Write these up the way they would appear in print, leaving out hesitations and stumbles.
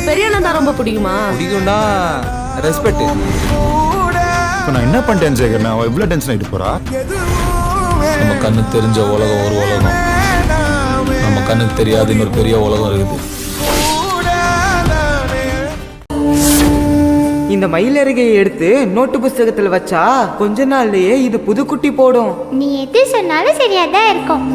பெரிய அண்ணன் தான் ரொம்ப பிடிக்குமா? பிடிக்கும்டா, ரெஸ்பெக்ட். இப்போ நான் என்ன பண்ணிட்டேன் சேகர்? நான் இவ்வளோ டென்ஷன் ஆகிட்டு போறா? நம்ம கண்ணுக்கு தெரிஞ்ச உலகம் ஒரு உலகம், நம்ம கண்ணுக்கு தெரியாத இன்னொரு பெரிய உலகம் இருக்குது. இந்த மயிலருகையை எடுத்து நோட்டு புஸ்தகத்தில் வச்சா கொஞ்ச நாள்லயே இது புதுக்குட்டி போடும். நீ எது சொன்னாலும் சரியா தான் இருக்கும்.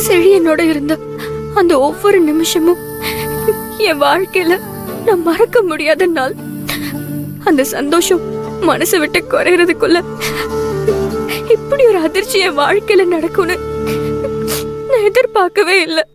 செழியனோட இருந்த அந்த ஒவ்வொரு நிமிஷமும் என் வாழ்க்கையில நான் மறக்க முடியாத நாள். அந்த சந்தோஷம் மனசை விட்டு குறையறதுக்குள்ள இப்படி ஒரு அதிர்ச்சி என் வாழ்க்கையில நடக்கும்னு நான் எதிர்பார்க்கவே இல்லை.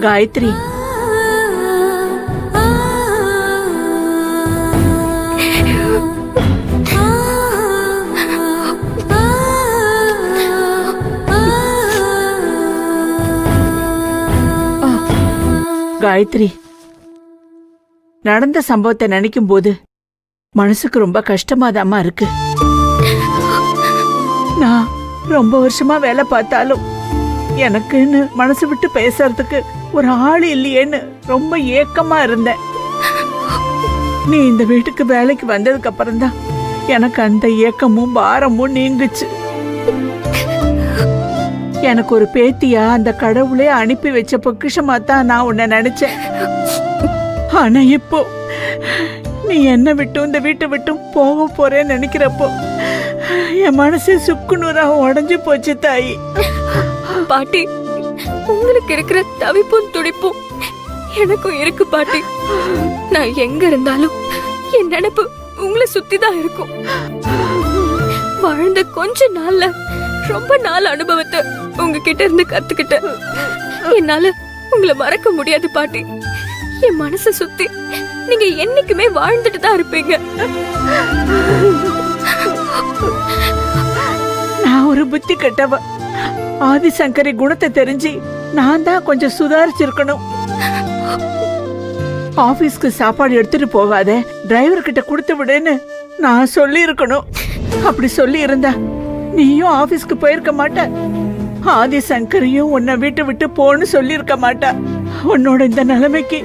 காயத்ரி, காயத்ரி, நடந்த சம்பவத்தை நினைக்கும் போது மனசுக்கு ரொம்ப கஷ்டமாதாம்மா இருக்கு. நான் ரொம்ப வருஷமா வேலை பார்த்தாலும் எனக்குன்னு மனசு விட்டு பேசுறதுக்கு ஒரு ஆள் இல்லையேன்னு ரொம்ப ஏக்கமா இருந்தேன். நீ இந்த வீட்டுக்கு வேலைக்கு வந்ததுக்கு அப்புறம் தான் எனக்கு அந்த ஏக்கமும் பாரமும் நீங்குச்சு. எனக்கு ஒரு பேத்தியா அந்த கடவுளே அனுப்பி வச்ச பொக்கிஷமா தான் நான் உன்னை நினைச்சேன். ஆனா இப்போ நீ என்ன விட்டும் இந்த வீட்டை விட்டும் போக போறேன்னு நினைக்கிறப்போ என் மனசு சுக்குநூறா உடஞ்சு போச்சு தாயி. பாட்டி, உங்களுக்கு இருக்கிற தவிப்பும் துடிப்பும் எனக்கும் இருக்கு பாட்டி. நான் எங்க இருந்தாலும் என் நினைப்பு உங்களை சுத்திதான் இருக்கும். வாழ்ந்த கொஞ்ச நாள்ல ரொம்ப நாள் அனுபவத்தை உங்ககிட்ட இருந்து கத்துக்கிட்டேன். என்னால உங்களை மறக்க முடியாது பாட்டி. என் மனசை சுத்தி நீங்க என்னைக்குமே வாழ்ந்துட்டு தான் இருப்பீங்க. நான் ஒரு புத்தி கெட்டவ. ஆதிசங்கரி குணத்தை தெரிஞ்சு நான் தான் கொஞ்சம் சுதாரிச்சிருக்கணும். ஆபீஸ்க்கு சாப்பாடு எடுத்துட்டு போகாத, டிரைவர் கிட்ட கொடுத்து விடுன்னு நான் சொல்லி இருக்கணும். அப்படி சொல்லி இருந்தா நீயும் ஆபீஸ்க்கு போயிருக்க மாட்ட, ஆதிசங்கரியும் உன்னை வீட்டை விட்டு போன்னு சொல்லி இருக்க மாட்டா. உன்னோட இந்த நிலைமைக்கு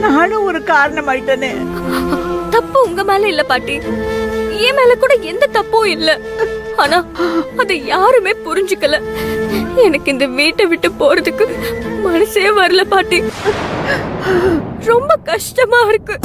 நானும் ஒரு காரணம் ஆயிட்டனே. தப்பு உங்க மேல இல்ல பாட்டி, என் மேல கூட எந்த தப்பும் இல்ல. ஆனா அதை யாருமே புரிஞ்சுக்கல. எனக்கு இந்த வீட்டை விட்டு போறதுக்கு மனசே வரல பாட்டி. ரொம்ப கஷ்டமா இருக்கு.